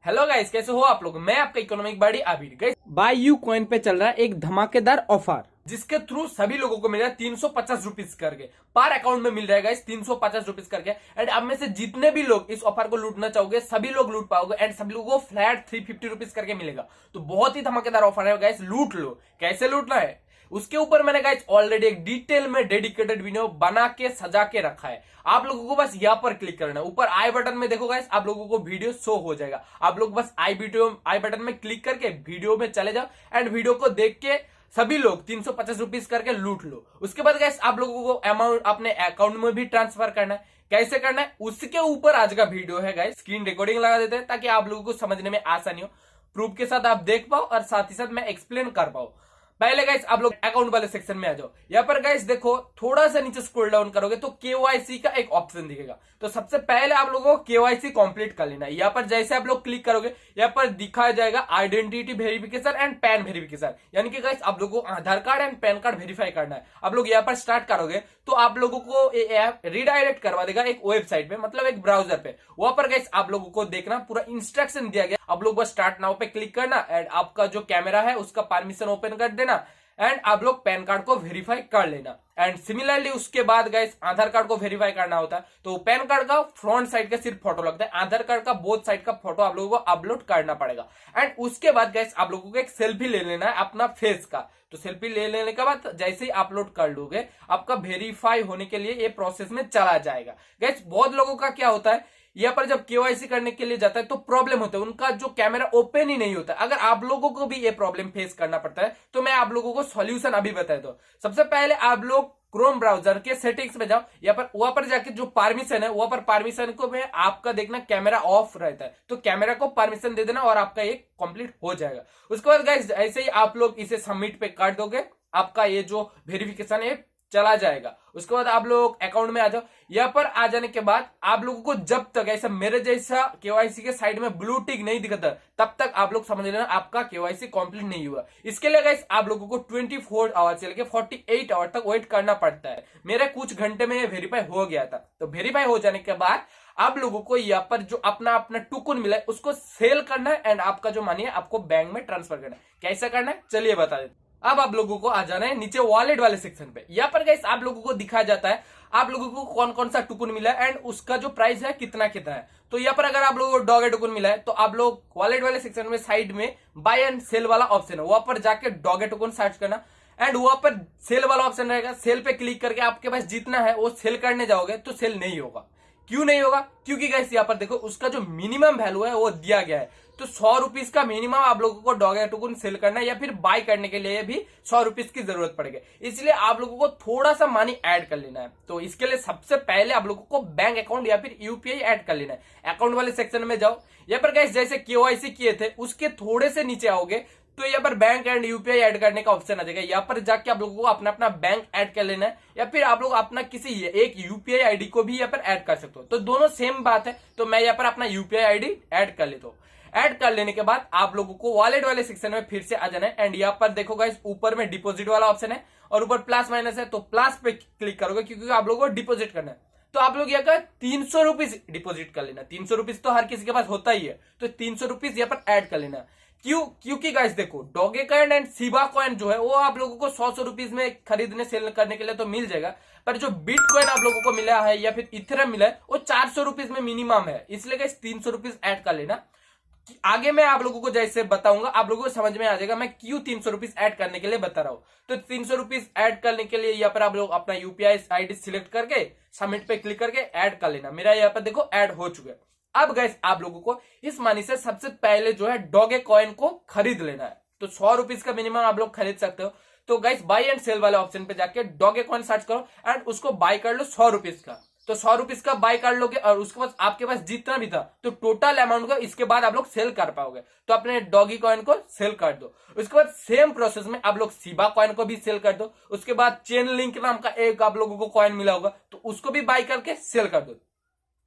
Hello guys, कैसे हो आप लोग। मैं आपका इकोनॉमिक बड़ी आबिर। गाइस, Buyucoin पे चल रहा है एक धमाकेदार ऑफर जिसके थ्रू सभी लोगों को मिल रहा है 350 रुपीज करके पर अकाउंट में मिल जाएगा। इस 350 रुपीज करके एंड अब में से जितने भी लोग इस ऑफर को लूटना चाहोगे सभी लोग लूट पाओगे एंड सभी लोगों को फ्लैट 350 रुपीज करके मिलेगा। तो बहुत ही धमाकेदार ऑफर है गाइस, लूट लो। कैसे लूटना है उसके ऊपर मैंने गाइस ऑलरेडी एक डिटेल में डेडिकेटेड वीडियो बना के सजा के रखा है। आप लोगों को बस यहाँ पर क्लिक करना है, ऊपर आई बटन में देखो गाइस, आप लोगों को वीडियो शो हो जाएगा। आप लोग बस आई बटन में क्लिक करके वीडियो में चले जाओ एंड वीडियो को देख के सभी लोग 350 रुपीज करके लूट लो। उसके बाद गाइस आप लोगों को अमाउंट अपने अकाउंट में भी ट्रांसफर करना है। कैसे करना है उसके ऊपर आज का वीडियो है गाइस। स्क्रीन रिकॉर्डिंग लगा देते हैं ताकि आप लोगों को समझने में आसानी हो, प्रूफ के साथ आप देख पाओ और साथ ही साथ मैं एक्सप्लेन कर पाऊं। पहले गाइस आप लोग अकाउंट वाले सेक्शन में आ जाओ। यहाँ पर गाइस देखो, थोड़ा सा नीचे स्क्रॉल डाउन करोगे तो केवाईसी का एक ऑप्शन दिखेगा। तो सबसे पहले आप लोगों को केवाईसी कंप्लीट कर लेना है। यहाँ पर जैसे आप लोग क्लिक करोगे यहाँ पर दिखाया जाएगा identity verification and PAN verification, यानी कि गाइस आप लोगों को Aadhaar card and PAN card verify करना है। आप लोग यहाँ पर स्टार्ट करोगे तो आप लोगों को ऐप रिडायरेक्ट करवा देगा एक वेबसाइट पे, मतलब एक ब्राउजर पे। वहां पर गाइस आप लोगों को देखना पूरा इंस्ट्रक्शन दिया गया। आप लोग बस स्टार्ट नाउ पे क्लिक करना एंड आपका जो कैमरा है उसका परमिशन ओपन कर देना एंड आप लोग पैन कार्ड को वेरीफाई कर लेना। एंड सिमिलरली उसके बाद गाइस आधार कार्ड को वेरीफाई करना होता है। तो पैन कार्ड का फ्रंट साइड का सिर्फ फोटो लगता है, आधार कार्ड का बोथ साइड का फोटो आप लोगों को अपलोड करना पड़ेगा। एंड उसके बाद गाइस आप लोगों को एक सेल्फी ले लेना है अपना फेस का। तो सेल्फी ले लेने के बाद जैसे ही अपलोड कर लोगे आपका वेरीफाई होने के लिए ये प्रोसेस में चला जाएगा। गाइस बहुत लोगों का क्या होता है, यहाँ पर जब केवाईसी करने के लिए जाता है तो प्रॉब्लम होता है, उनका जो कैमरा ओपन ही नहीं होता। अगर आप लोगों को भी ये प्रॉब्लम फेस करना पड़ता है तो मैं आप लोगों को सॉल्यूशन अभी बता दो। सबसे पहले आप लोग क्रोम ब्राउजर के सेटिंग्स में जाओ। यहाँ पर वहां पर जाके जो परमिशन है वहां पर परमिशन को में आपका देखना कैमरा ऑफ रहता है, तो कैमरा को परमिशन दे देना और आपका ये कंप्लीट हो जाएगा। उसके बाद गाइस ऐसे ही आप लोग इसे सबमिट पे कर दोगे, आपका ये जो वेरिफिकेशन है चला जाएगा। उसके बाद आप लोग अकाउंट में आ जाओ। यहाँ पर आ जाने के बाद आप लोगों को जब तक ऐसा मेरे जैसा केवाईसी के साइड में ब्लू टिक नहीं दिखता तब तक आप लोग समझ लेना आपका केवाईसी कंप्लीट नहीं हुआ। इसके लिए गाइस आप लोगों को 24 आवर से लेकर 48 आवर तक वेट करना पड़ता है। मेरे कुछ घंटे में वेरीफाई हो गया था। तो वेरीफाई हो जाने के बाद आप लोगों को यहाँ पर जो अपना टोकन मिला है उसको सेल करना है एंड आपका जो मनी है आपको बैंक में ट्रांसफर करना है। कैसा करना है चलिए बता देते। अब आप लोगों को आ जाना है नीचे वॉलेट वाले सेक्शन पे। यहाँ पर गाइस आप लोगों को दिखाया जाता है आप लोगों को कौन कौन सा टोकन मिला है एंड उसका जो प्राइस है कितना कितना है। तो यहाँ पर अगर आप लोगों को डॉगे टोकन मिला है तो आप लोग वॉलेट वाले सेक्शन में साइड में बाय एंड सेल वाला ऑप्शन है, वहां पर जाके डॉगे टोकन सर्च करना एंड वहां पर सेल वाला ऑप्शन रहेगा। सेल पे क्लिक करके आपके पास जितना है वो सेल करने जाओगे तो सेल नहीं होगा। क्यों नहीं होगा? क्योंकि गाइस यहाँ पर देखो उसका जो मिनिमम वैल्यू है वो दिया गया है। तो 100 रुपीज का मिनिमम आप लोगों को डॉगे टोकन सेल करना है या फिर बाय करने के लिए भी 100 रुपीज की जरूरत पड़ेगी। इसलिए आप लोगों को थोड़ा सा मनी ऐड कर लेना है। तो इसके लिए सबसे पहले आप लोगों को बैंक अकाउंट या फिर यूपीआई ऐड कर लेना है। अकाउंट वाले सेक्शन में जाओ। यहाँ पर गाइस जैसे केवाईसी किए थे उसके थोड़े से नीचे आओगे तो यहाँ पर बैंक एंड यूपीआई ऐड करने का ऑप्शन आ जाएगा। यहाँ पर जाके आप लोगों को अपना अपना बैंक ऐड कर लेना है या फिर आप लोग अपना किसी एक यूपीआई आईडी को भी यहाँ पर ऐड कर सकते हो। तो दोनों सेम बात है। तो मैं यहाँ पर अपना यूपीआई आईडी ऐड कर लेता हूँ। ऐड कर लेने के बाद आप लोगों को वॉलेट वाले सेक्शन में फिर से आ जाना है एंड यहाँ पर देखो गाइस ऊपर में डिपॉजिट वाला ऑप्शन है और ऊपर प्लस माइनस है। तो प्लस पे क्लिक करोगे क्योंकि आप लोगों को डिपॉजिट करना है। तो आप लोग यहाँ का 300 रुपीज डिपोजिट कर लेना। 300 रुपीज तो हर किसी के पास होता ही है, तो 300 रुपीज यहाँ पर ऐड कर लेना। क्योंकि गाइस देखो डॉगे कॉइन एंड शिबा कॉइन जो है वो आप लोगों को 100 रुपीज में खरीदने सेल करने के लिए तो मिल जाएगा, पर जो बिटकॉइन आप लोगों को मिला है या फिर इथेरियम मिला है वो 400 रुपीज में मिनिमम है। इसलिए गाइस 300 रुपीज ऐड कर लेना। आगे मैं आप लोगों को जैसे बताऊंगा आप लोगों को समझ में आ जाएगा मैं क्यों 300 रुपीज ऐड करने के लिए बता रहा हूं। तो 300 रुपीज ऐड करने के लिए यहाँ पर आप लोग अपना यूपीआई आईडी सिलेक्ट करके सबमिट पे क्लिक करके ऐड कर लेना। मेरा यहाँ पर देखो ऐड हो चुका है। अब गाइस आप लोगों को इस मनी से सबसे पहले जो है डॉगे कॉइन को खरीद लेना है। तो 100 रुपीज का मिनिमम आप लोग खरीद सकते हो। तो गाइस बाय एंड सेल वाले ऑप्शन पे जाके डॉगे कॉइन सर्च करो एंड उसको बाय कर लो 100 रुपीज का। तो 100 रुपीज का बाय कर लोगे और उसके बाद आपके पास जितना भी था तो टोटल अमाउंट का इसके बाद आप लोग सेल कर पाओगे। तो अपने डॉगी कॉइन को सेल कर दो। उसके बाद सेम प्रोसेस में आप लोग शिबा कॉइन को भी सेल कर दो। उसके बाद चेन लिंक नाम का एक आप लोगों को कॉइन मिला होगा तो उसको भी बाय करके सेल कर दो।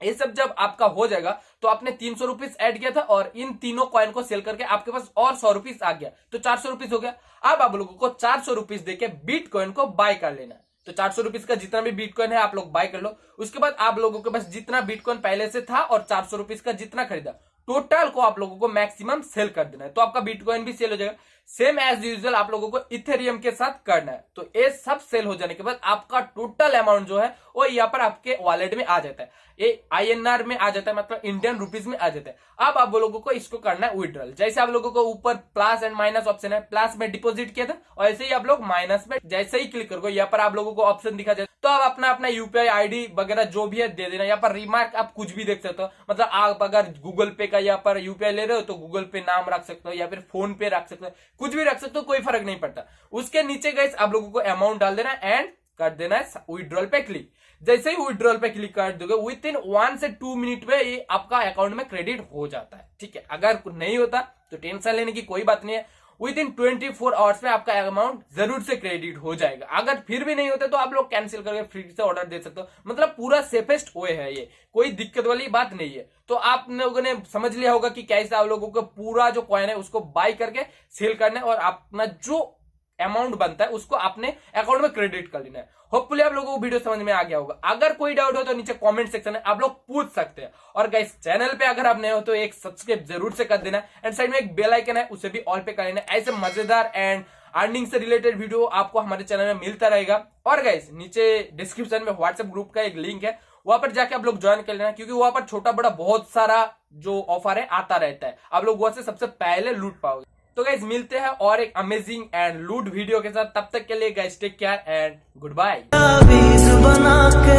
ये सब जब आपका हो जाएगा तो आपने 300 रुपीज ऐड किया था और इन तीनों कॉइन को सेल करके आपके पास और 100 रुपीज आ गया तो 400 रुपीज हो गया। अब आप लोगों को 400 रुपीज देके बिटकॉइन को बाय कर लेना है। तो 400 रुपीज का जितना भी बिटकॉइन है आप लोग बाय कर लो। उसके बाद आप लोगों के पास जितना बिटकॉइन पहले से था और 400 रुपीज का जितना खरीदा टोटल को आप लोगों को मैक्सिमम सेल कर देना है, तो आपका बिटकॉइन भी सेल हो जाएगा। सेम एज यूजुअल आप लोगों को इथेरियम के साथ करना है। तो ये सब सेल हो जाने के बाद आपका टोटल अमाउंट जो है वो यहाँ पर आपके वॉलेट में आ जाता है, ये INR में आ जाता है, मतलब इंडियन रुपीज में आ जाता है। अब आप लोगों को इसको करना है विड्रॉल। जैसे आप लोगों को ऊपर प्लस एंड माइनस ऑप्शन है, प्लस में डिपॉजिट किया था और ऐसे ही आप लोग माइनस में जैसे ही क्लिक करोगे यहाँ पर आप लोगों को ऑप्शन दिखा जाए, तो आप अपना अपना UPI ID वगैरह जो भी है दे देना। यहाँ पर रिमार्क आप कुछ भी देख सकते हो, मतलब आप अगर गूगल पे का यहाँ पर UPI ले रहे हो तो गूगल पे नाम रख सकते हो या फिर फोन पे रख सकते हो, कुछ भी रख सकते हो, कोई फर्क नहीं पड़ता। उसके नीचे गाइस आप लोगों को अमाउंट डाल देना एंड कर देना है विड्रॉल पे क्लिक। जैसे ही विड्रॉल पे क्लिक कर दोगे विद इन 1 से 2 मिनट में ये आपका अकाउंट में क्रेडिट हो जाता है, ठीक है। अगर नहीं होता तो टेंशन लेने की कोई बात नहीं है, विद इन 24 आवर्स में आपका अमाउंट जरूर से क्रेडिट हो जाएगा। अगर फिर भी नहीं होता तो आप लोग कैंसिल करके फिर से ऑर्डर दे सकते हो, मतलब पूरा सेफेस्ट वे है, ये कोई दिक्कत वाली बात नहीं है। तो आप लोगों ने समझ लिया होगा कि कैसे आप लोगों को पूरा जो कॉइन है उसको बाय करके सेल करना है और अपना जो अमाउंट बनता है उसको अपने अकाउंट में क्रेडिट कर लेना है। होपफुली आप लोगों को वीडियो समझ में आ गया होगा। अगर कोई डाउट हो तो नीचे कमेंट सेक्शन में आप लोग पूछ सकते हैं। और गाइस चैनल पे अगर आप नए हो तो एक सब्सक्राइब जरूर से कर देना एंड साइड में एक बेल आइकन है उसे भी ऑल पे कर लेना। ऐसे मजेदार एंड अर्निंग से रिलेटेड वीडियो आपको हमारे चैनल में मिलता रहेगा। और गाइस नीचे डिस्क्रिप्शन में व्हाट्सएप ग्रुप का एक लिंक है, वहां पर जाके आप लोग ज्वाइन कर लेना, क्योंकि वहां पर छोटा बड़ा बहुत सारा जो ऑफर है आता रहता है, आप लोग वहां से सबसे पहले लूट पाओगे। तो गाइस मिलते हैं और एक अमेजिंग एंड लूट वीडियो के साथ, तब तक के लिए guys take care and good bye. बना के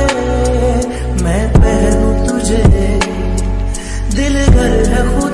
मैं पहनूं तुझे, दिल घर है खुद